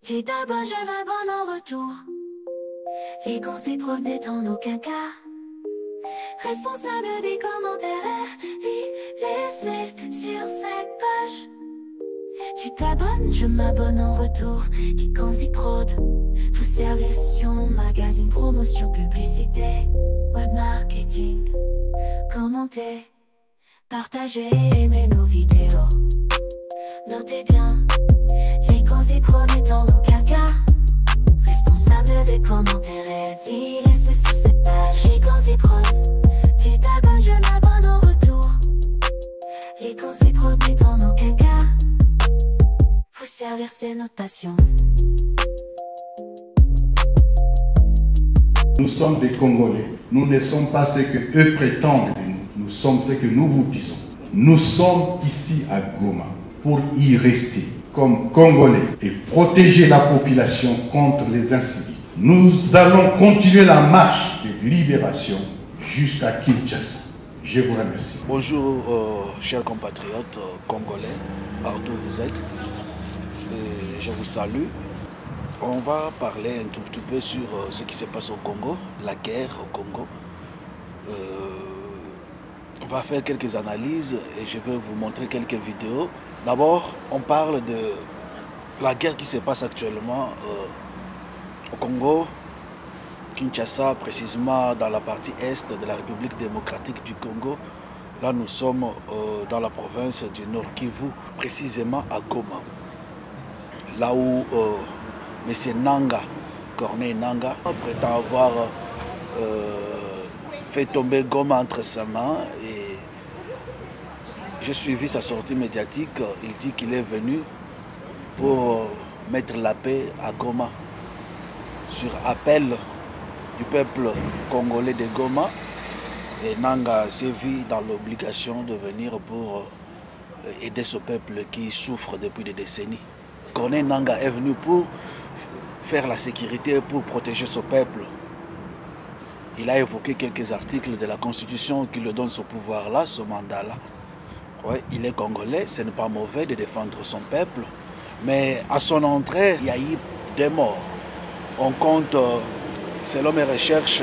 Tu t'abonnes, je m'abonne en retour. Les conseils n'est en aucun cas responsable des commentaires laissés sur cette page. Tu t'abonnes, je m'abonne en retour. Les conseils prod, vous servition, magazine, promotion, publicité, web marketing. Commentez, partagez, aimez nos vidéos. Notez bien, les conseils prod n'est en aucun cas responsable des commentaires laissés sur cette page. Les conseils prod, tu t'abonnes, je m'abonne en retour. Les conseils prod n'est en aucun cas vous servir, c'est notre passion. Nous sommes des Congolais. Nous ne sommes pas ce que eux prétendent de nous. Nous sommes ce que nous vous disons. Nous sommes ici à Goma pour y rester comme Congolais et protéger la population contre les incivils. Nous allons continuer la marche de libération jusqu'à Kinshasa. Je vous remercie. Bonjour chers compatriotes congolais, partout où vous êtes. Et je vous salue. On va parler un tout petit peu sur ce qui se passe au Congo, la guerre au Congo. On va faire quelques analyses et je vais vous montrer quelques vidéos. D'abord, on parle de la guerre qui se passe actuellement au Congo, Kinshasa, précisément dans la partie est de la République démocratique du Congo. Là, nous sommes dans la province du Nord Kivu, précisément à Goma. Là où M. Nanga, Corneille Nanga, prétend avoir fait tomber Goma entre ses mains. Et j'ai suivi sa sortie médiatique. Il dit qu'il est venu pour mettre la paix à Goma. Sur appel du peuple congolais de Goma. Et Nanga s'est vu dans l'obligation de venir pour aider ce peuple qui souffre depuis des décennies. Corneille Nanga est venu pour faire la sécurité, pour protéger ce peuple. Il a évoqué quelques articles de la Constitution qui lui donnent ce pouvoir-là, ce mandat-là. Ouais, il est congolais, ce n'est pas mauvais de défendre son peuple. Mais à son entrée, il y a eu des morts. On compte, selon mes recherches,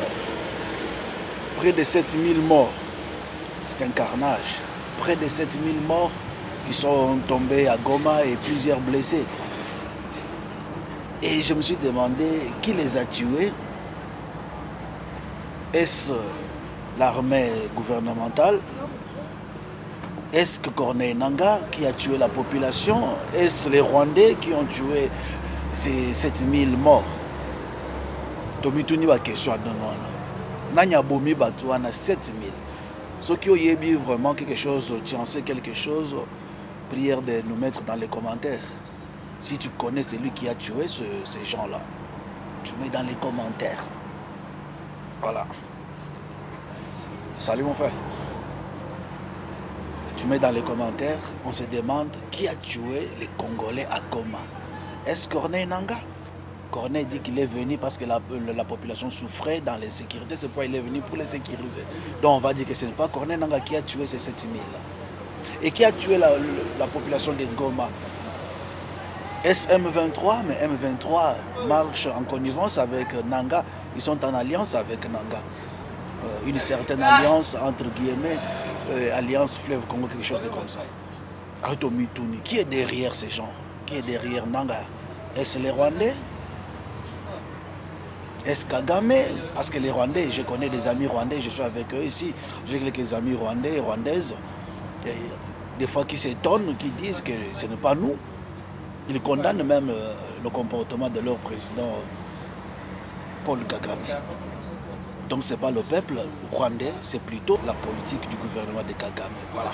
près de 7000 morts. C'est un carnage. Près de 7000 morts qui sont tombés à Goma et plusieurs blessés. Et je me suis demandé qui les a tués. Est-ce l'armée gouvernementale? Est-ce que Corneille Nanga qui a tué la population? Est-ce les Rwandais qui ont tué ces 7000 morts? Tomituni wa question à donner. Nanya bomi batouana 7000. Ceux qui ont eu vraiment quelque chose, tu en sais quelque chose, prière de nous mettre dans les commentaires. Si tu connais celui qui a tué ces gens-là, tu mets dans les commentaires. Voilà. Salut mon frère. Tu mets dans les commentaires, on se demande qui a tué les Congolais à Goma. Est-ce Corneille Nanga? Corneille dit qu'il est venu parce que la population souffrait dans les sécurités, c'est pourquoi il est venu pour les sécuriser. Donc on va dire que ce n'est pas Corneille Nanga qui a tué ces 7000 là. Et qui a tué la population de Goma? Est-ce M23? Mais M23 marche en connivence avec Nanga. Ils sont en alliance avec Nanga. Une certaine alliance, entre guillemets, alliance Fleuve Congo, quelque chose de comme ça. Automituni, qui est derrière ces gens? Qui est derrière Nanga? Est-ce les Rwandais? Est-ce Kagame? Parce que les Rwandais, je connais des amis rwandais, je suis avec eux ici. J'ai quelques amis rwandais et rwandaises. Et des fois qui s'étonnent, qui disent que ce n'est pas nous. Ils condamnent même le comportement de leur président Paul Kagame. Donc ce n'est pas le peuple rwandais, c'est plutôt la politique du gouvernement de Kagame. Voilà.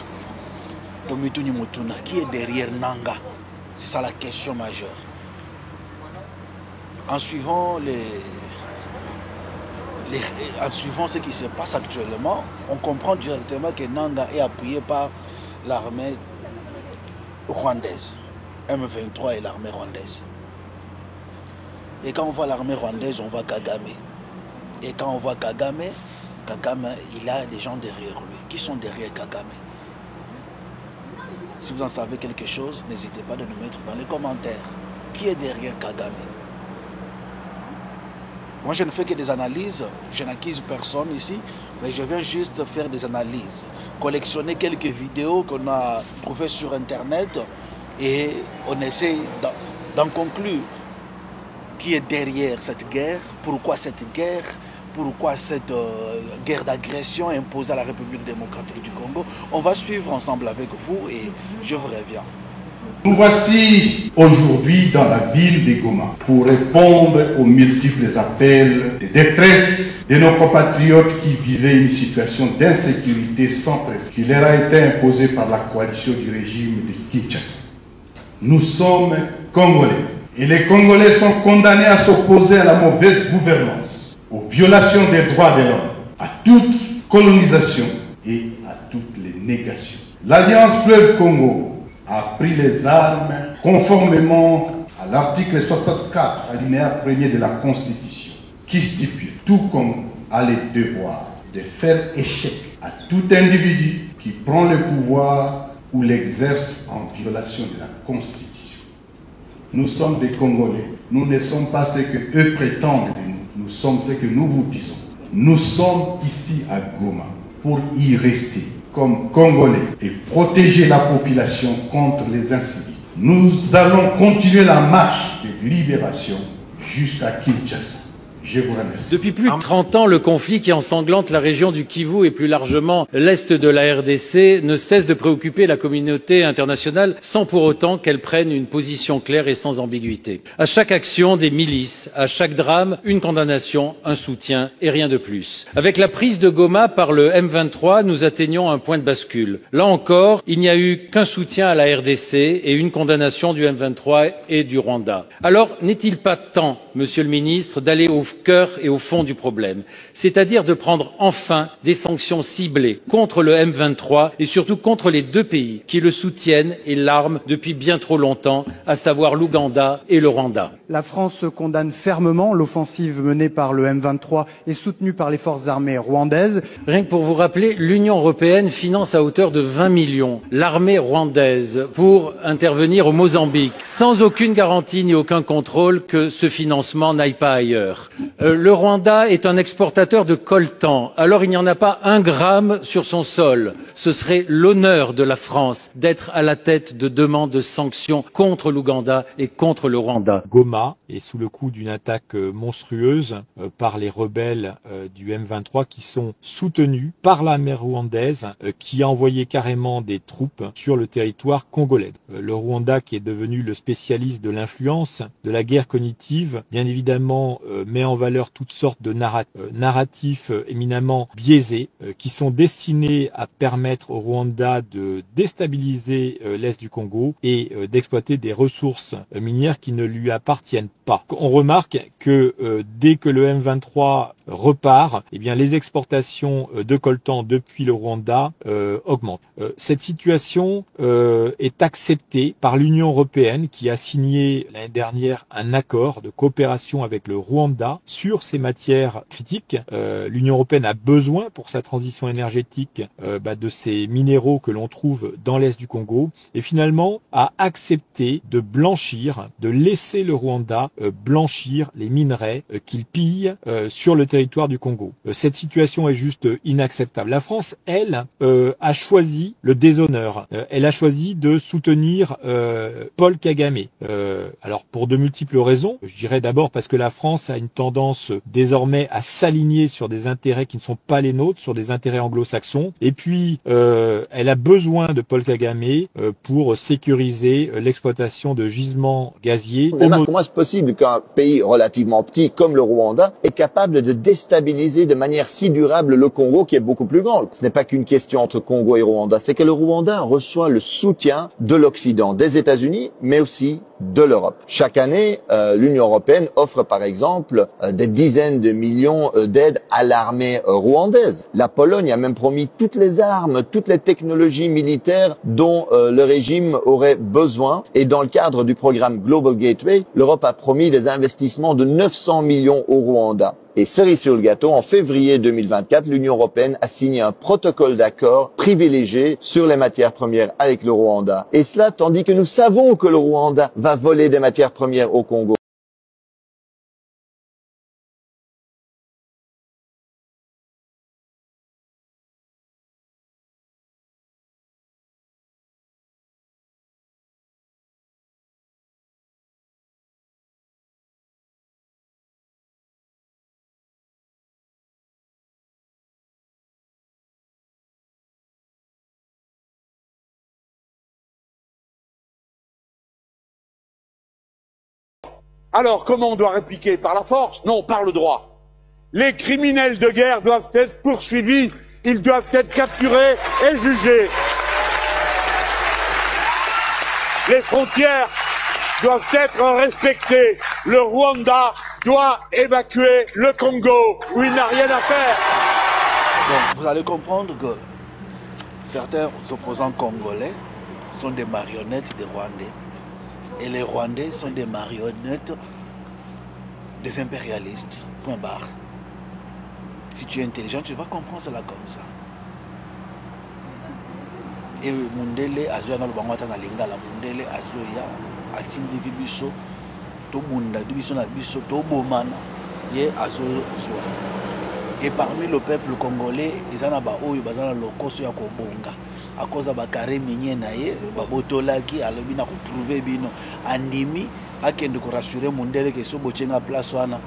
Tomituni Mutuna, qui est derrière Nanga? C'est ça la question majeure. En suivant en suivant ce qui se passe actuellement, on comprend directement que Nanga est appuyé par l'armée rwandaise. M23 et l'armée rwandaise. Et quand on voit l'armée rwandaise, on voit Kagame. Et quand on voit Kagame, il a des gens derrière lui. Qui sont derrière Kagame? Si vous en savez quelque chose, n'hésitez pas de nous mettre dans les commentaires. qui est derrière Kagame? Moi, je ne fais que des analyses, je n'accuse personne ici, mais je viens juste faire des analyses, collectionner quelques vidéos qu'on a trouvées sur Internet et on essaie d'en conclure qui est derrière cette guerre, pourquoi cette guerre, pourquoi cette guerre d'agression imposée à la République démocratique du Congo. On va suivre ensemble avec vous et je vous reviens. Nous voici aujourd'hui dans la ville de Goma pour répondre aux multiples appels de détresse de nos compatriotes qui vivaient une situation d'insécurité sans précédent qui leur a été imposée par la coalition du régime de Kinshasa. Nous sommes Congolais et les Congolais sont condamnés à s'opposer à la mauvaise gouvernance, aux violations des droits de l'homme, à toute colonisation et à toutes les négations. L'Alliance Fleuve Congo a pris les armes conformément à l'article 64, alinéa 1er de la Constitution, qui stipule, tout comme a le devoir de faire échec à tout individu qui prend le pouvoir ou l'exerce en violation de la Constitution. Nous sommes des Congolais, nous ne sommes pas ce que eux prétendent de nous, nous sommes ce que nous vous disons. Nous sommes ici à Goma pour y rester comme Congolais et protéger la population contre les incidents. Nous allons continuer la marche de libération jusqu'à Kinshasa. Je vous remercie. Depuis plus de 30 ans, le conflit qui ensanglante la région du Kivu et plus largement l'est de la RDC ne cesse de préoccuper la communauté internationale sans pour autant qu'elle prenne une position claire et sans ambiguïté. À chaque action des milices, à chaque drame, une condamnation, un soutien et rien de plus. Avec la prise de Goma par le M23, nous atteignons un point de bascule. Là encore, il n'y a eu qu'un soutien à la RDC et une condamnation du M23 et du Rwanda. Alors, n'est-il pas temps, Monsieur le Ministre, d'aller au cœur et au fond du problème, c'est-à-dire de prendre enfin des sanctions ciblées contre le M23 et surtout contre les deux pays qui le soutiennent et l'arment depuis bien trop longtemps, à savoir l'Ouganda et le Rwanda. La France condamne fermement l'offensive menée par le M23 et soutenue par les forces armées rwandaises. Rien que pour vous rappeler, l'Union européenne finance à hauteur de 20 millions l'armée rwandaise pour intervenir au Mozambique, sans aucune garantie ni aucun contrôle que ce financement n'aille pas ailleurs. Le Rwanda est un exportateur de coltan, alors il n'y en a pas un gramme sur son sol. Ce serait l'honneur de la France d'être à la tête de demandes de sanctions contre l'Ouganda et contre le Rwanda. Goma est sous le coup d'une attaque monstrueuse par les rebelles du M23 qui sont soutenus par l'armée rwandaise qui a envoyé carrément des troupes sur le territoire congolais. Le Rwanda, qui est devenu le spécialiste de l'influence, de la guerre cognitive, bien évidemment met en valeur toutes sortes de narratifs éminemment biaisés qui sont destinés à permettre au Rwanda de déstabiliser l'est du Congo et d'exploiter des ressources minières qui ne lui appartiennent pas. On remarque que dès que le M23 repart, eh bien les exportations de coltan depuis le Rwanda augmentent. Cette situation est acceptée par l'Union européenne qui a signé l'année dernière un accord de coopération avec le Rwanda sur ces matières critiques. L'Union européenne a besoin pour sa transition énergétique de ces minéraux que l'on trouve dans l'est du Congo et finalement a accepté de blanchir, de laisser le Rwanda blanchir les minerais qu'il pille sur le territoire du Congo. Cette situation est juste inacceptable. La France, elle, a choisi le déshonneur. Elle a choisi de soutenir Paul Kagame. Alors pour de multiples raisons. Je dirais d'abord parce que la France a une tendance désormais à s'aligner sur des intérêts qui ne sont pas les nôtres, sur des intérêts anglo-saxons. Et puis, elle a besoin de Paul Kagame pour sécuriser l'exploitation de gisements gaziers. Comment est-ce possible qu'un pays relativement petit comme le Rwanda est capable de déstabiliser de manière si durable le Congo qui est beaucoup plus grand? Ce n'est pas qu'une question entre Congo et Rwanda, c'est que le Rwanda reçoit le soutien de l'Occident, des États-Unis, mais aussi de l'Europe. Chaque année, l'Union européenne offre par exemple des dizaines de millions d'aides à l'armée rwandaise. La Pologne a même promis toutes les armes, toutes les technologies militaires dont le régime aurait besoin. Et dans le cadre du programme Global Gateway, l'Europe a promis des investissements de 900 millions au Rwanda. Et cerise sur le gâteau, en février 2024, l'Union européenne a signé un protocole d'accord privilégié sur les matières premières avec le Rwanda. Et cela tandis que nous savons que le Rwanda va va voler des matières premières au Congo. Alors, comment on doit répliquer? Par la force? Non, par le droit. Les criminels de guerre doivent être poursuivis, ils doivent être capturés et jugés. Les frontières doivent être respectées. Le Rwanda doit évacuer le Congo, où il n'a rien à faire. Donc, vous allez comprendre que certains opposants congolais sont des marionnettes des Rwandais. Et les Rwandais sont des marionnettes des impérialistes. Point barre. Si tu es intelligent, tu vas comprendre cela comme ça. Et Mundele Azoya na lubangwata na lingala Mundele Azoya atindi biso to bunda biso na biso to bomana ye Azoya. Et parmi le peuple congolais, ils en ont eu bazana lokoso ya kobonga. À cause de bakare minye na ye, babotolaki alobi na ko prouver bino andimi akende ko rassurer Mundele ke so bochenga place wana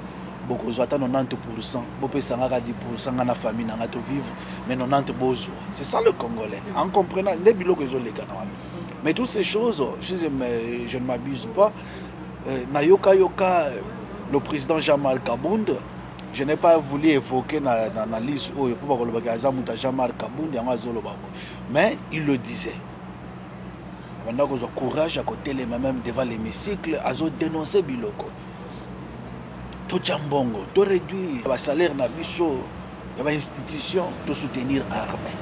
bokozwa ta 90%, bopesa ngaka 10% na famille na to vivre mais 90 bozo. C'est ça le Congolais. En comprenant des biloko ezoleka na wana. Mais toutes ces choses, je ne m'abuse pas. Na yoka le président Jean-Marc Kabund, je n'ai pas voulu évoquer dans la liste où Jean-Marc Kabund mais il le disait. On a courage à côté les même devant l'hémicycle à dénoncer Biloko. Tout jambongo, tout réduire le salaire na biso, les institutions, tout soutenir l'armée.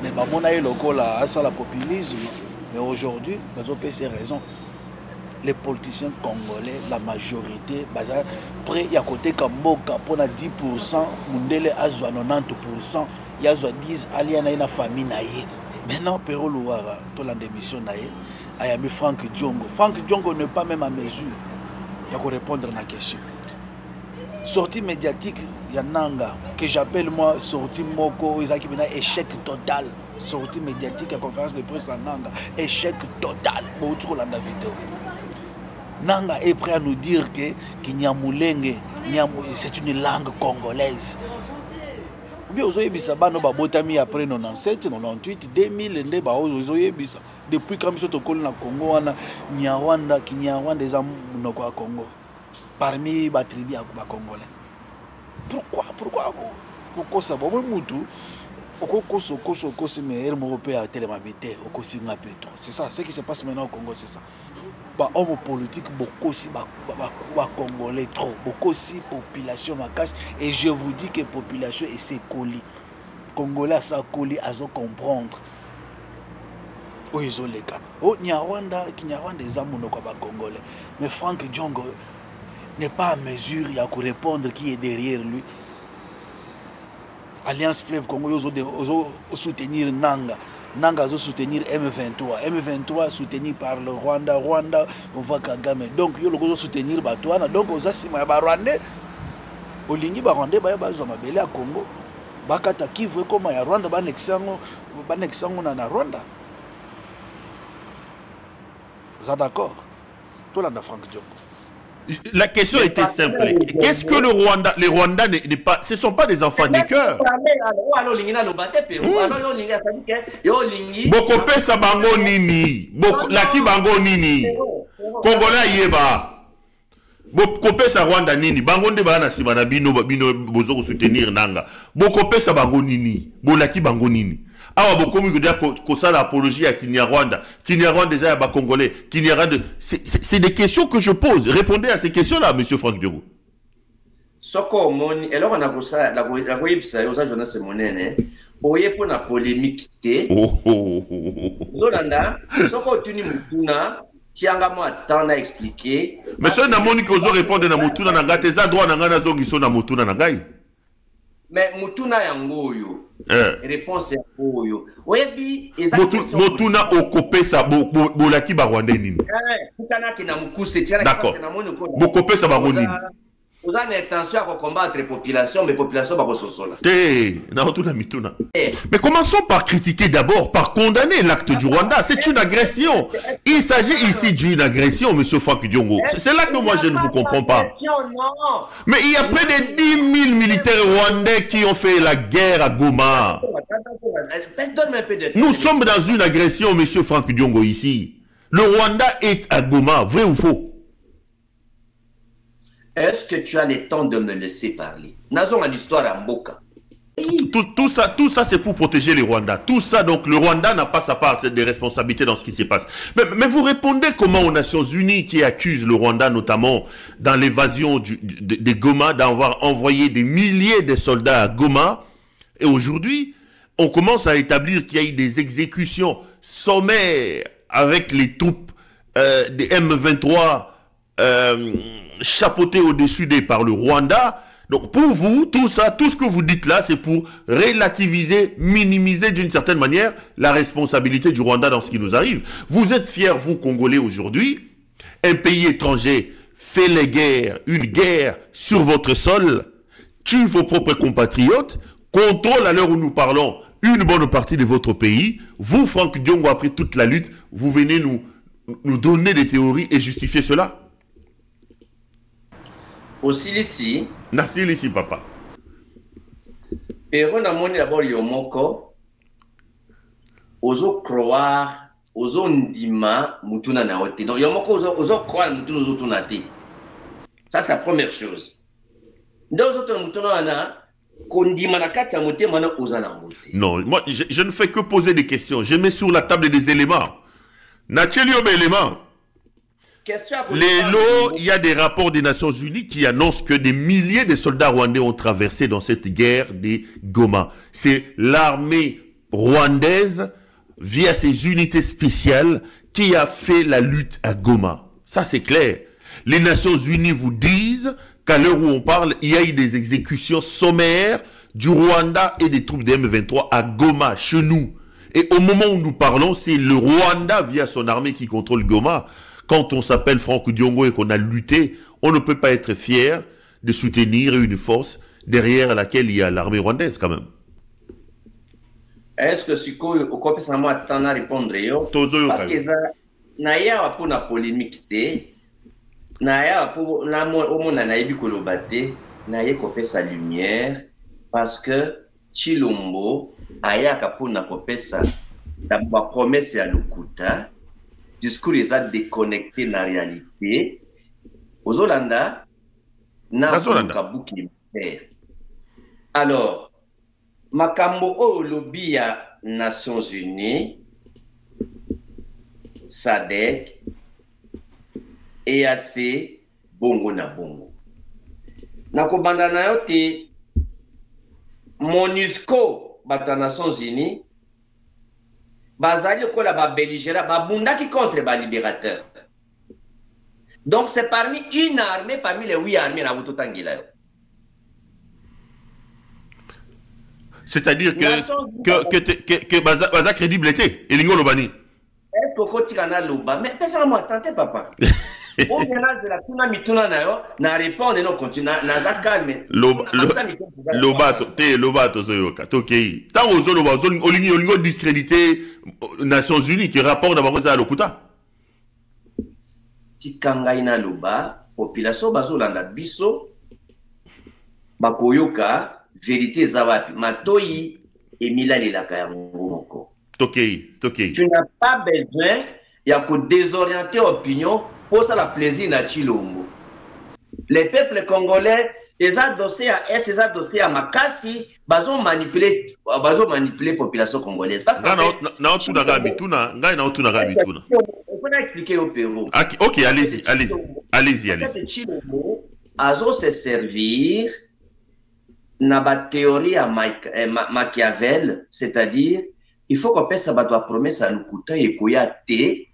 Mais on a eu le populisme. Mais aujourd'hui, ces raisons. Les politiciens congolais, la majorité, près il y a côté Kamboka pour 10%, Mundele a 90%, il y a 10 aliens na famille naïe. Maintenant Pero Louara, tout la démission naïe, il y a Franck Diongo. Franck Diongo n'est pas même à mesure. Il y a répondre à la question. Sortie médiatique, il y a Nanga que j'appelle moi sortie Moko, ils ont échec total. Sortie médiatique à conférence de presse à Nanga, échec total. Vidéo. Nanga est prêt à nous dire que Nyamulenge, c'est une langue congolaise. Bien, vous avez vu ça, après 97, 98, 2000, depuis quand nous sommes au Congo, Nyawanda, Kinyawanda, des amours au Congo. Parmi les tribus congolais. Pourquoi ça va c'est ça, ce qui se passe maintenant au Congo, c'est ça. Hommes politiques, beaucoup aussi, congolais trop, beaucoup aussi, population ma casse. Et je vous dis que la population est ses colis. Congolais, ça colis, à comprendre. Oh, ils ont les cas. Oh, Nyarwanda, des amours congolais. Mais Franck Diongo n'est pas à mesure, il y a qu'à répondre qui est derrière lui. Alliance Fleuve Congo, ils soutenir Nanga. Nanga va soutenir M23. M23 soutenu par le Rwanda. Rwanda, on va Kagame. Donc, ils vont soutenir Batouana. Donc, aux Assima, les Rwandais, au Lingi, les Rwandais, ils vont aller à Congo. Bakata qui veut comment il y a Rwanda, na Rwanda. Vous êtes d'accord? Tout le monde a Franck Diongo. La question était simple. Qu'est-ce que les Rwandais n'est pas, ce ne sont pas des enfants du cœur. Bokope sa bango nini, laki bango nini, Congolais yeba. Bokope sa Rwanda nini, bango nde bana sibana bino bozo soutenir nanga. Bokope sa bango nini, bolaki bango nini. Awa bokomi kodia kosa l'apologie à Kinyarwanda. Kinyarwanda des ba congolais. Kinyarwanda c'est des questions que je pose. Répondez à ces questions-là, monsieur Franck Diongo. Soko moni alors on a kosa la koyebisa yosa Jonas Monene. Oye pour la polémique té. Zolanda, soko tuni mutuna tianga mo atanda expliquer. Mais ça na moni kozo répondre na mutuna na ngate za droit na ngana zongi so na mutuna na ngai. mais mutuna yango yo réponse ya oyo oyebi motuna okopesa bolaki ba Rwandais nini kutanaki na mukuse tiana d'accord bokopesa bango nini vous avez l'intention à combattre les populations, mais populations va ressourcer. Mais commençons par critiquer d'abord, par condamner l'acte du Rwanda. C'est une agression. Il s'agit ici d'une agression, monsieur Franck Diongo. C'est là que moi je ne vous comprends pas. Mais il y a près de 10 000 militaires rwandais qui ont fait la guerre à Goma. Nous sommes dans une agression, monsieur Franck Diongo, ici. Le Rwanda est à Goma, vrai ou faux? Est-ce que tu as le temps de me laisser parler? Nazon a l'histoire à Mboka. Tout ça c'est pour protéger les Rwandais. Tout ça, donc le Rwanda n'a pas sa part de responsabilité dans ce qui se passe. Mais vous répondez comment aux Nations Unies qui accusent le Rwanda, notamment dans l'évasion de Goma, d'avoir envoyé des milliers de soldats à Goma. Et aujourd'hui, on commence à établir qu'il y a eu des exécutions sommaires avec les troupes des M23 chapeauté au-dessus par le Rwanda. Donc pour vous, tout ça, tout ce que vous dites là, c'est pour relativiser, minimiser d'une certaine manière la responsabilité du Rwanda dans ce qui nous arrive. Vous êtes fiers, vous Congolais, aujourd'hui, un pays étranger fait les guerres, une guerre sur votre sol, tue vos propres compatriotes, contrôle à l'heure où nous parlons une bonne partie de votre pays. Vous, Franck Diongo, après toute la lutte, vous venez nous donner des théories et justifier cela. Aussi ici. Merci ici, papa. Et on a monné d'abord Yomoko. Ozo croire, ozo ndima, mutuna na ote. Donc Yomoko ozo croire mutuna ozo tunate. Ça c'est la première chose. Dans les autres mutuna na kondima na kati ya mote mana oza na mote. Non, moi je ne fais que poser des questions. Je mets sur la table des éléments. Natchelio éléments. Il y a des rapports des Nations Unies qui annoncent que des milliers de soldats rwandais ont traversé dans cette guerre des Goma. C'est l'armée rwandaise, via ses unités spéciales, qui a fait la lutte à Goma. Ça, c'est clair. Les Nations Unies vous disent qu'à l'heure où on parle, il y a eu des exécutions sommaires du Rwanda et des troupes des M23 à Goma, chez nous. Et au moment où nous parlons, c'est le Rwanda, via son armée, qui contrôle Goma. Quand on s'appelle Franck Diongo et qu'on a lutté, on ne peut pas être fier de soutenir une force derrière laquelle il y a l'armée rwandaise quand même. Est-ce que si on peut s'attendre à répondre? Parce que na ya pour la polémique, na ya pour la mona na yebi kolobate, na ye kopé sa lumière parce que Chilombo aya kapona kopé sa la promesse ya Lokuta. Discours est déconnecté de la réalité. Aux Hollandais, n'a pas bouclé. Alors, Makambo au lobby à Nations Unies, SADC, EAC, Bongo na Bongo. Nakobanda na yote, MONUSCO, bata Nations Unies, bazali ko la ba belligérant babunda qui contre ba libérateur. Donc c'est parmi une armée parmi les 8 armées na Wutotangila. C'est-à-dire que baza crédible était et lingo lobani. Est-ce que kotika na loba mais personne m'a tenté papa. Au ménage de la tuna mituna na yo na répondre non continue na za calme. Lobato zoyoka tokei. Tant aux loba olingo discrédité Nations Unies qui rapporte d'abord ça à Lokuta. Tikanga ina loba population bazolanda biso bakoyoka vérité zawapi matoi emila lelaka yango moko. Tokei. Tu n'as pas besoin ya ko désorienter opinion pour ça la plaisir na Chilombo. Les peuples congolais, ils ont dossier à S, ils ont dossier à Makassi, ils ont manipulé la population congolaise. Parce que on peut expliquer au Pérou. Ok, allez-y. Chilombo a se servir na ba théorie à Machiavel, c'est-à-dire il faut qu'on passe sa promesse à Lokuta et Koyate.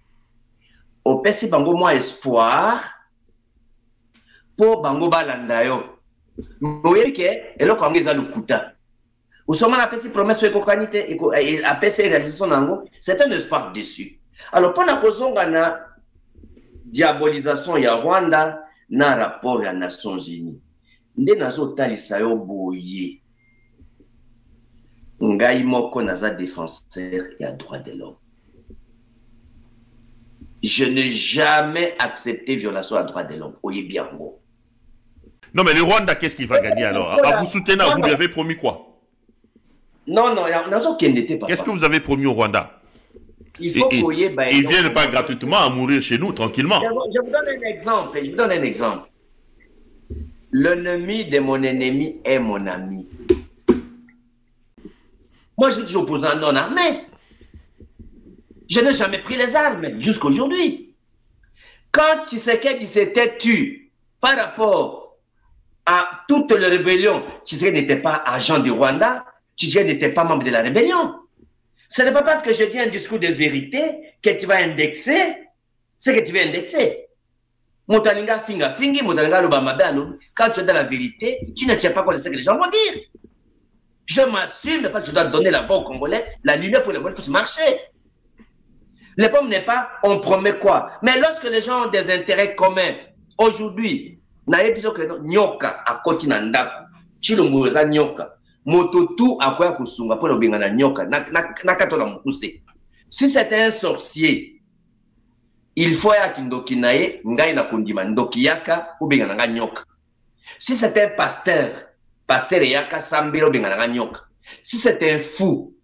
Au pesi bango moins espoir pour bango balanda yo moyeke eloko angeza Lokuta Ousmane a fait promesse sur l'écocanité et a fait réalisation nango, c'est un espoir déçu. Alors, pendant que la diabolisation ya Rwanda na rapport ya Nations Unies, nde nazo talisa yo boye. Ngai moko naza défenseur ya droit de l'homme. Je n'ai jamais accepté violation à droit de l'homme. Oye bien gros. Non mais le Rwanda, qu'est-ce qu'il va gagner alors? À vous soutenir, vous lui avez promis quoi? Non, non, qu'est-ce que vous avez promis au Rwanda? Il faut qu'ils ils viennent pas gratuitement à mourir chez nous, tranquillement. Je vous donne un exemple. Je vous donne un exemple. L'ennemi de mon ennemi est mon ami. Moi, je suis toujours opposant non armé. Je n'ai jamais pris les armes jusqu'à aujourd'hui. Quand Tshisekedi s'était tué par rapport à toutes les rébellions, Tshisekedi n'était pas agent du Rwanda, Tshisekedi n'était pas membre de la rébellion. Ce n'est pas parce que je dis un discours de vérité que tu vas indexer ce que tu veux indexer. Motalinga finga fingi, motalinga lobamabe. Quand tu es dans la vérité, tu ne tiens pas compte de ce que les gens vont dire. Je m'assume parce que je dois donner la voix aux Congolais, la lumière pour les Congolais pour se marcher. Le problème n'est pas on promet quoi. Mais lorsque les gens ont des intérêts communs, aujourd'hui, naebiso que nyoka à continent ndako, chilongoza nyoka. Mototu akoya kusunga pour obengana nyoka nakatola mukuse. Si c'est un sorcier, il faut ya kindoki nae ngai na kondima ndoki yaka obengana nga nyoka. Si c'est un pasteur yaka sambiro obengana nga nyoka. Si c'est un fou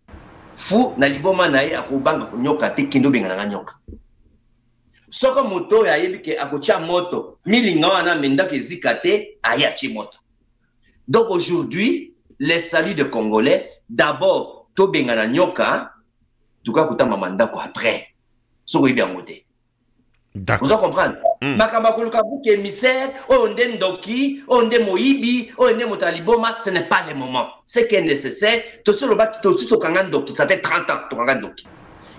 na liboma nae akobanga nyoka te kindo obengana nga nyoka. Soko moto ya yebike akotia moto milinga wana mendaka ezikate ayachi moto. Donc aujourd'hui les saluts de Congolais, d'abord, Tobengana Nyoka, tout cas, Koutama Mandako après. Vous comprenez? Makabakolukabu qui est émissaire, Onde Ndoki, Onde Moïbi, Onde Motaliboma, ce n'est pas le moment. Ce qui est nécessaire, tout ce qui ça fait 30 ans, Tokangandoki.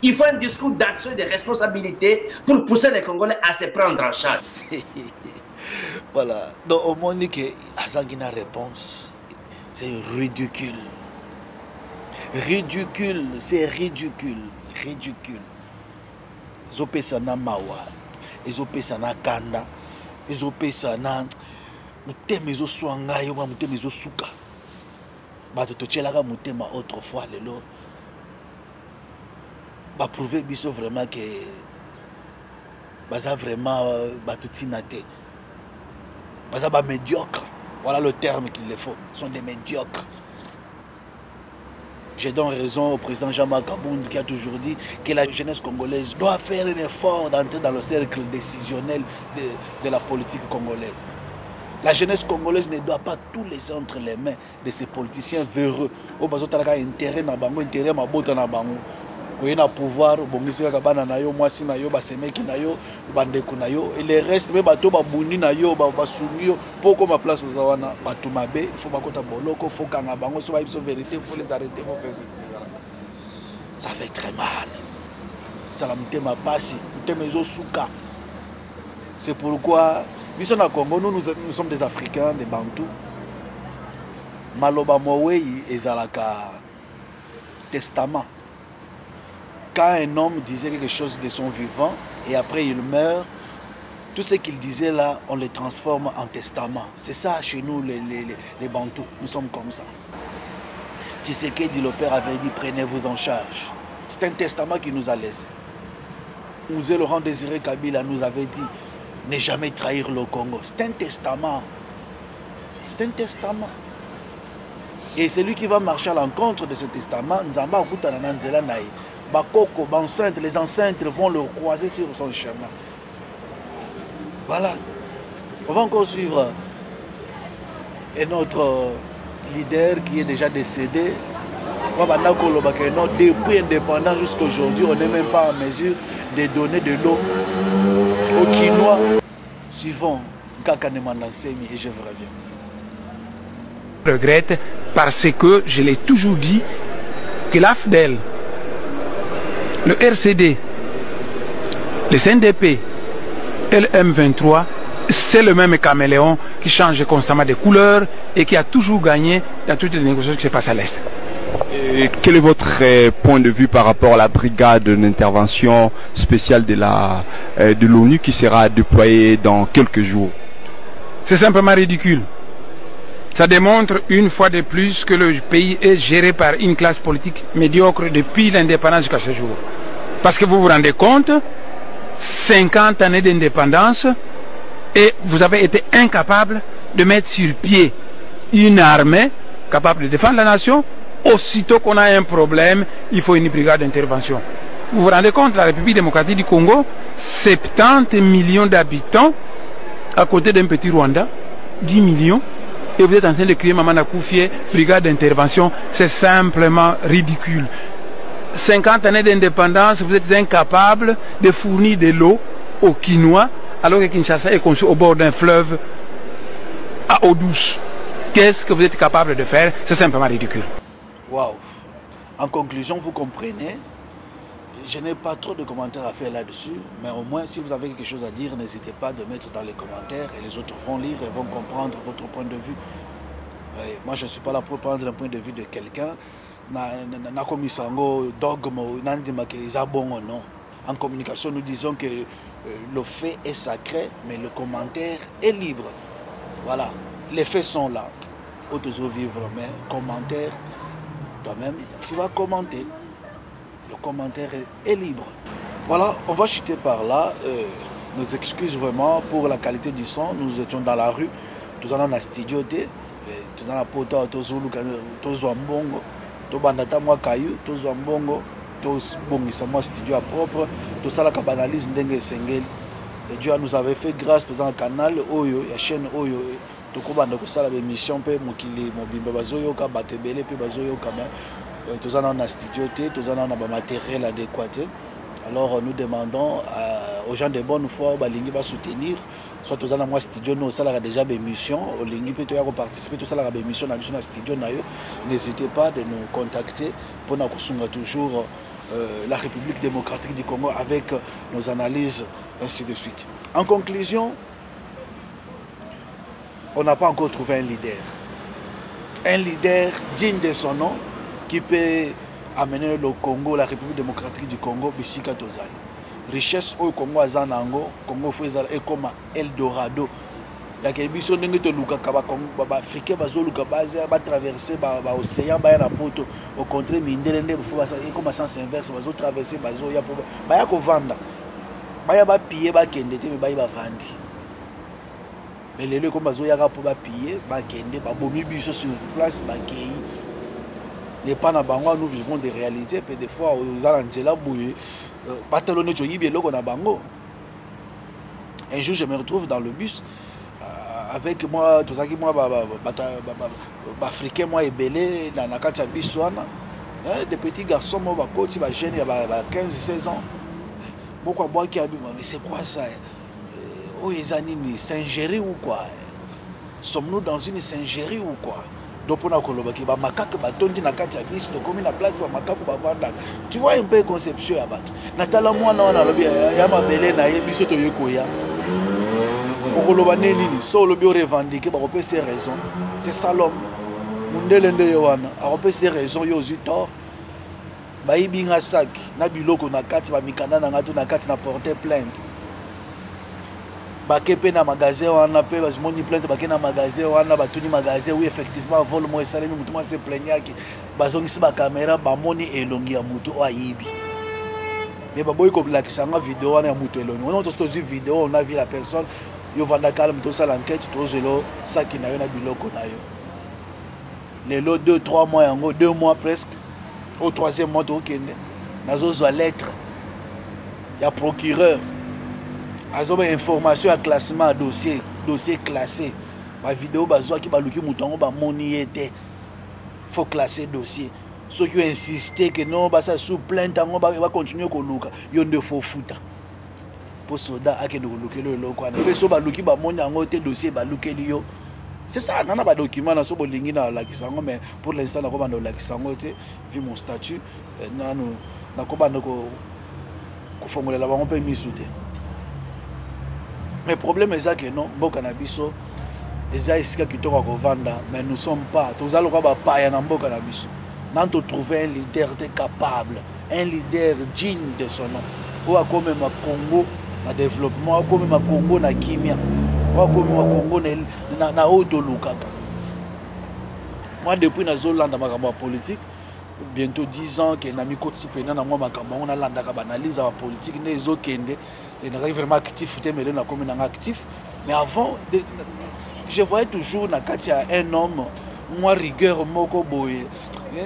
Il faut un discours d'action et de responsabilité pour pousser les Congolais à se prendre en charge. Voilà. Donc, au moins, il y a une réponse. C'est ridicule. Ridicule, c'est ridicule. Ridicule. Zopesana mawa, ezopesana kanda, ezopesana mutema ezoswanga yo mutema ezosuka. Bato tochelaka mutema autrefois lelo. Ba prouver biso vraiment que baza vraiment bato tinate. Baza ba médiocre. Voilà le terme qu'il faut. Ils sont des médiocres. J'ai donc raison au président Jean-Marc Kabound qui a toujours dit que la jeunesse congolaise doit faire un effort d'entrer dans le cercle décisionnel de la politique congolaise. La jeunesse congolaise ne doit pas tout laisser entre les mains de ces politiciens véreux. Au besoin de intérêt na bango, intérêt mabota na bango. Vous avez pouvoir, et les restes, même bateau babundi na yo, basungi yo, pour comme place aux awana, bateau mabe, il faut bakota boloko, faut kanga bango, soit ils sont vérité, il faut les arrêter, il faut faire ceci. Ça fait très mal. Ça la mutema passi, mutema ezo suka. C'est pourquoi, nous sommes au Congo, nous sommes des Africains, des Bantous. Maloba mowe ezalaka testament. Quand un homme disait quelque chose de son vivant et après il meurt, tout ce qu'il disait là, on le transforme en testament. C'est ça chez nous les Bantous, nous sommes comme ça. Tshisekedi, le père avait dit, prenez-vous en charge. C'est un testament qu'il nous a laissé. Mzee Laurent Désiré Kabila nous avait dit, ne jamais trahir le Congo. C'est un testament. C'est un testament. Et celui qui va marcher à l'encontre de ce testament, Nzamba Okutana Nanzela Naï. Bakoko, les enceintes vont le croiser sur son chemin. Voilà. On va encore suivre notre leader qui est déjà décédé. Depuis indépendant jusqu'à aujourd'hui, on n'est même pas en mesure de donner de l'eau aux Quinois. Suivons Kakane Mandansemi et je vous reviens. Je regrette parce que je l'ai toujours dit que l'AFDEL, le RCD, le CNDP et le M23, c'est le même caméléon qui change constamment de couleur et qui a toujours gagné dans toutes les négociations qui se passent à l'Est. Quel est votre point de vue par rapport à la brigade d'intervention spéciale de l'ONU qui sera déployée dans quelques jours? C'est simplement ridicule. Ça démontre une fois de plus que le pays est géré par une classe politique médiocre depuis l'indépendance jusqu'à ce jour. Parce que vous vous rendez compte, 50 années d'indépendance et vous avez été incapable de mettre sur pied une armée capable de défendre la nation. Aussitôt qu'on a un problème, il faut une brigade d'intervention. Vous vous rendez compte, la République démocratique du Congo, 70 millions d'habitants, à côté d'un petit Rwanda, 10 millions, et vous êtes en train de créer Mamana Koufie, brigade d'intervention, c'est simplement ridicule. 50 années d'indépendance, vous êtes incapable de fournir de l'eau aux Kinois, alors que Kinshasa est conçu au bord d'un fleuve à eau douce. Qu'est-ce que vous êtes capable de faire? C'est simplement ridicule. Waouh! En conclusion, vous comprenez, je n'ai pas trop de commentaires à faire là-dessus, mais au moins, si vous avez quelque chose à dire, n'hésitez pas de mettre dans les commentaires et les autres vont lire et vont comprendre votre point de vue. Et moi, je ne suis pas là pour prendre un point de vue de quelqu'un. Na komisango dogme, non. En communication, nous disons que le fait est sacré, mais le commentaire est libre. Voilà, les faits sont là. Autour vivre, mais commentaire, toi-même, tu vas commenter. Le commentaire est libre. Voilà, on va chuter par là. Nous excuses vraiment pour la qualité du son. Nous étions dans la rue. Nous allons dans la studio. Nous allons pota, nous mbongo. Nous bandata moi caillou, nous mbongo. Nous bongisa moi studio propre. Nous allons banalise ndenge sengel. Et Dieu nous avait fait grâce dans un canal Oyo, la chaîne Oyo. Nous avons fait la émission pe mokili mobimba bazoyo ka batebele pe bazoyo ka tous en a studio, tous en a matériel adéquat. Alors nous demandons aux gens de bonne foi, balingi va soutenir. Soit tous en a moi studio, nous ça a déjà des missions. Au lingi peut y participer, tout ça a des missions dans le studio. N'hésitez pas de nous contacter pour nous construire toujours la République démocratique du Congo avec nos analyses ainsi de suite. En conclusion, on n'a pas encore trouvé un leader. Un leader digne de son nom qui peut amener le Congo, la République démocratique du Congo, bisika tozali. Richesse au Congo azanango, Congo faisal est comme Eldorado. Ya ke biso ndenge to luka ka ba Africain bazo luka baza ba traverser ba océan ba na poto au contraire mindele ndé faut ça et comme sens inverse bazo traverser bazo ya ba ya ko vanda. Ba ya ba piller ba kende te ba ba vandi. Mais les lieux comme bazo ya ka pour ba piller ba kende ba bomi biso sur place ba kei. Et pas na bango, nous vivons des réalités, et des fois, nous allons là bouiller, pas tellement de choses, na bango. Un jour, je me retrouve dans le bus avec moi, tout ça qui moi, africain, moi, et belé, dans la carte bus, des petits garçons, moi, côté, jeunes, il y a 15-16 ans. Pourquoi moi qui a dit, mais c'est quoi ça? Oh, les animés, Saint-Géry ou quoi? Sommes-nous dans une Saint-Géry ou quoi? Donc on a colobaki ba makaka ba tondi na kati ya bis to komi na place ba makaka ba vanda. Tu vois un peu conception ya bato. Natala mwana wana lobi ya mabele na ye biso to yekoya. Okoloba nini so lobi o revendiquer ba kopé ses raisons. C'est ça l'homme. Mundele nde wana a kopé ses raisons yo zitor. Ba ibinga saki na biloko na kati ba mikanda na ngato na kati na porter plainte. Bakepe na magasin wana pe bazimoni plainte bake na magasin wana batuni magasin oui effectivement vol moi salemi mutu moi se plaignaki bazongisi ba caméra bamoni elongi ya mutu ayibi mais baboyi ko blakisanga vidéo wana ya mutu elongi on a tozi vidéo on a vu la personne yo vanda calme to sala enquête to zelo saki na yo na biloko na yo lelo 2-3 mois yango 2 mois presque au 3e mois to kende nazo zo lettre ya procureur azoba information à classement dossier classé ma vidéo bazwa ki baluki mutango ba moni était faut classer dossier ceux qui ont insisté que non ba ça sous plainte ngo ba continuer ko luka yo nde faut futa pour soda akende ko lukelo loko ana pe so baluki ba moni ngo te dossier balukeli yo c'est ça nana ba document na so bolingi na la kisango mais pour l'instant na ko ba la kisango te vu mon statut nanu na ko ba ko fongolela ba on peut misouter. Mais le problème est que non, bon cannabis, les Aïsika qui t'ont vendre, mais nous ne sommes pas. Tous allons pas payer un bon cannabis. Quand on trouver un leader capable, un leader digne de son nom, ou à comme ma Congo na développement, ou comme ma Congo na kimia, ou à comme ma Congo na auto lukaka. Moi depuis na zolanda makambo politique, bientôt 10 ans que na mi kotsipena na moi makambo on a landa ka analyse la politique ne ezokende et na vraiment actif te mais na comme na actif, mais avant je voyais toujours na katia un homme moi rigueur moko boye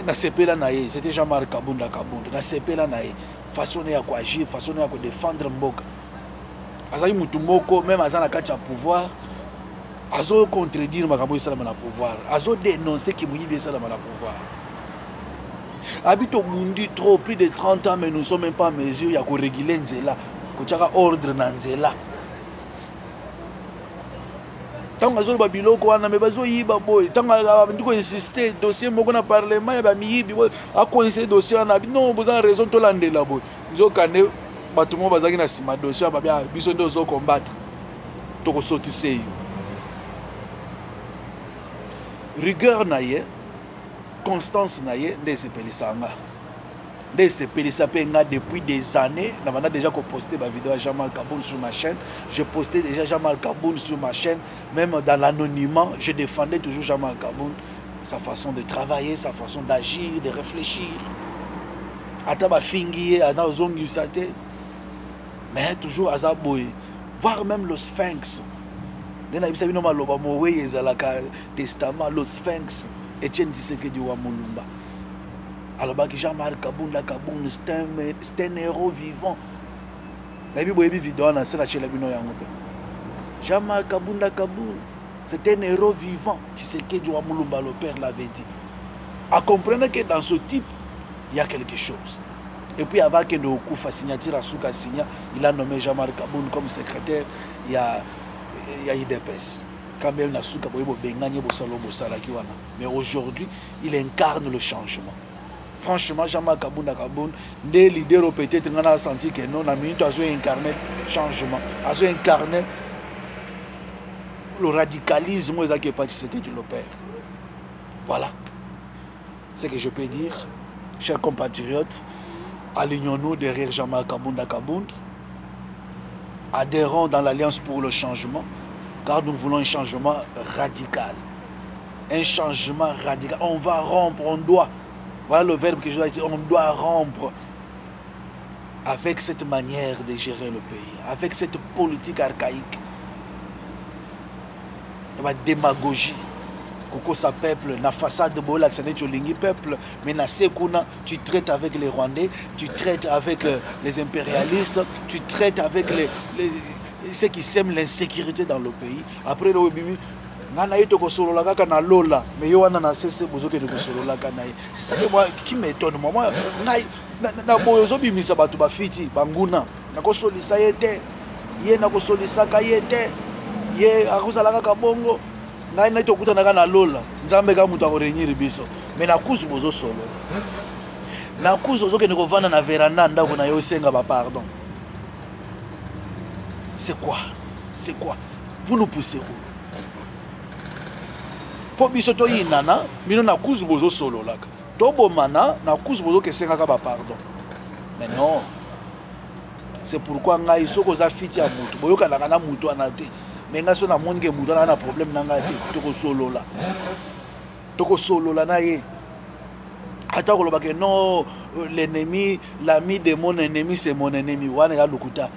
na sepela na ye, c'était Jean-Marc Kabunda na sepela na ye façon ya ko agir, façon ya ko défendre mboka azali mutu moko même azana katia pouvoir azo contredire makambo ça na pouvoir azo dénoncer ki muyibi ça na pouvoir habito mundi trop plus de 30 ans mais nous sommes même pas en mesure ya ko réguler nzela ko tshaka ordre na nzela tant azolo ba biloko wana me bazo yiba boy tant ndiko insister dossier moko na parlement ya ba miyibi a coincer dossier na non vous avez raison to landela boy nzokane bato mo bazaki na sima dossier ba bia biso ndo zo combattre to ko sotise rigueur na ye constance na ye nde sepelisanga nde sepelisa pe nga depuis des années na bana déjà ko poster ba vidéo à Jean-Marc Kaboun sur ma chaîne, je postais déjà Jean-Marc Kaboun sur ma chaîne, même dans l'anonymat je défendais toujours Jean-Marc Kaboun, sa façon de travailler, sa façon d'agir, de réfléchir ata ba fingi ata ozongi sate mais toujours azaboy voir même le Sphinx nena ibisa bino maloba mowe ezalaka testament le Sphinx Etienne Tshisekedi wa Mulumba. Alors Jean-Marc Kabunda Kaboun c'est un héros vivant. La Bible est vidéo na sala chela bino yango pe. Jean-Marc Kabunda Kaboun c'est un héros vivant. Tshisekedi wa Mulumba le père l'avait dit. À comprendre que dans ce type il y a quelque chose. Et puis avant que nous Kufa signature à Souka Signa, il a nommé Jean-Marc Kaboun comme secrétaire. Il y a IDPS. Mais aujourd'hui, il incarne le changement. Franchement, Jean-Marc Kabunda Kaboun, des leaders peut-être qu'on a senti que non, la minute a incarné le changement, a incarné le radicalisme qui est parti de l'opère. Voilà ce que je peux dire, chers compatriotes. Alignons-nous derrière Jean-Marc Kabunda Kaboun, adhérons dans l'Alliance pour le changement. Car nous voulons un changement radical. Un changement radical. On va rompre, on doit. Voilà le verbe que je dois dire. On doit rompre avec cette manière de gérer le pays. Avec cette politique archaïque. La démagogie. Koko sa peuple, na façade de Bola, que tu peuple, mais na sekuna, tu traites avec les Rwandais, tu traites avec les impérialistes, tu traites avec ceux qui sèment l'insécurité dans le pays. Après le Webimi, c'est ça qui m'étonne. Moi, c'est quoi? C'est quoi? Vous nous poussez où? Po bisoto inana, mino na kuzu bozo solo laka. Tobo mana na kuzu bozo ke senga ba pardon. Mais non. C'est pourquoi ngai soko za fiti ya mutu. Boyoka na mutu anate. Mais nga so na monde ke mutu na problème na ngate. Toko solo la. Toko solo la na ye. Ata ko lobake non, l'ennemi, l'ami de mon ennemi c'est mon ennemi. Wana ya lukuta.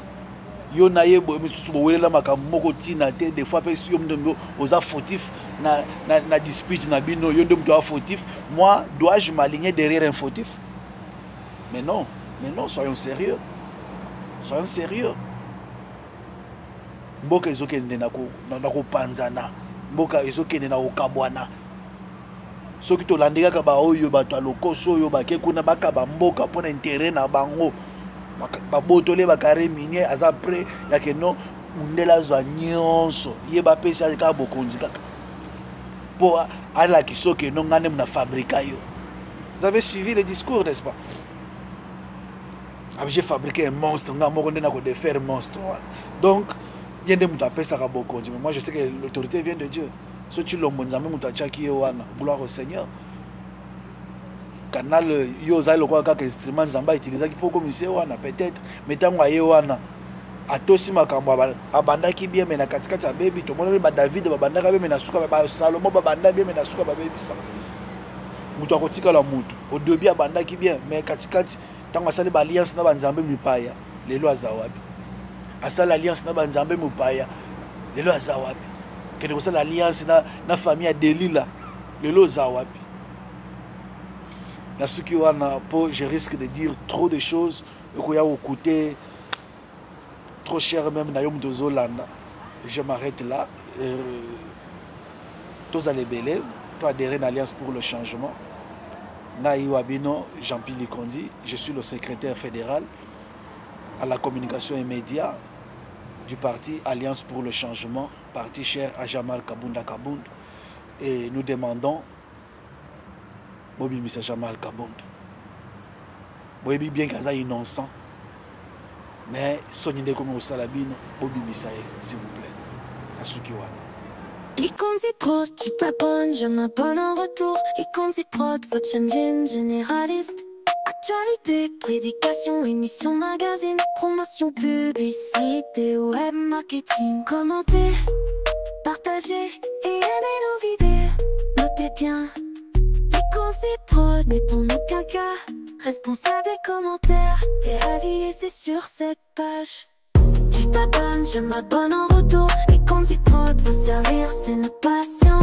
Yo na ye bo misusu bo welela makambo moko tina te des fois pe si yo mdombo oza fautif na dispute na bino yo ndombo doit fautif, moi dois-je m'aligner derrière un fautif? Mais non, soyons sérieux. Soyons sérieux. Mboka ezokende na ko panzana, mboka ezokende na okabwana. Soki to landeka ba oyo bato alokoso oyo bakekuna bakaba mboka pona intérêt na bango. Babotole bakare minier aza prêt ya que non mundela zwa nyonso ye ba pesa ka bokonzi kaka po ala kisoke non ngane mna fabrica yo. Vous avez suivi le discours, n'est-ce pas? J'ai fabriqué un monstre, ngamo ko défaire monstre. Donc yende muta pesa ka bokonzi, mais moi je sais que l'autorité vient de Dieu. So tu l'ombonza muta chaki wana, gloire au Seigneur. canal yo ozali lokola kaka instrument nzambe autilisaki mpo komisa wana peut-être mais ntango aye wana atosi makambo abandaki bien me na katikati abebi tomonani badavid babandaka bien me na suka basalomo babanda bien me na suka babebisa moto akotikala moto odebi abandaki bien me katikati ntango asali baalliance na banzambe mipaya lelo aza wapi asali alliance na banzambe mipaya lelo aza wapi kende kosala alliance na famille ya Delila lelo oza wapi na suki wana po je risque de dire trop de choses ekoya kocoûter trop cher même na yom dozolanda. Je m'arrête là. Tous les belés, pour adhérer à l'Alliance pour le changement. Naï Wabino, Jean-Pierre Likondi, je suis le secrétaire fédéral à la communication et médias du parti Alliance pour le changement, parti cher à Jamal Kabunda Kabound. Et nous demandons Bobi Missa Jamal Kabound. Bobi bien qu'il soit innocent. Mais soignez comme au Salabino, Bobi Missaël, s'il vous plaît. À ceux qui voient. Likonzi Prod, tu t'abonnes, je m'abonne en retour. Likonzi Prod, votre chaîne généraliste. Actualité, prédication, émission, magazine, promotion, publicité, web marketing. Commentez, partagez et aimez nos vidéos. Notez bien, Likonzi Prod n'est en aucun cas responsable des commentaires et avis laissés sur cette page. Tu t'abonnes, je m'abonne en retour. Likonzi Prod, vous servir, c'est notre passion.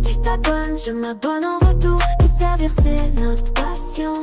Tu t'abonnes, je m'abonne en retour. Vous servir, c'est notre passion.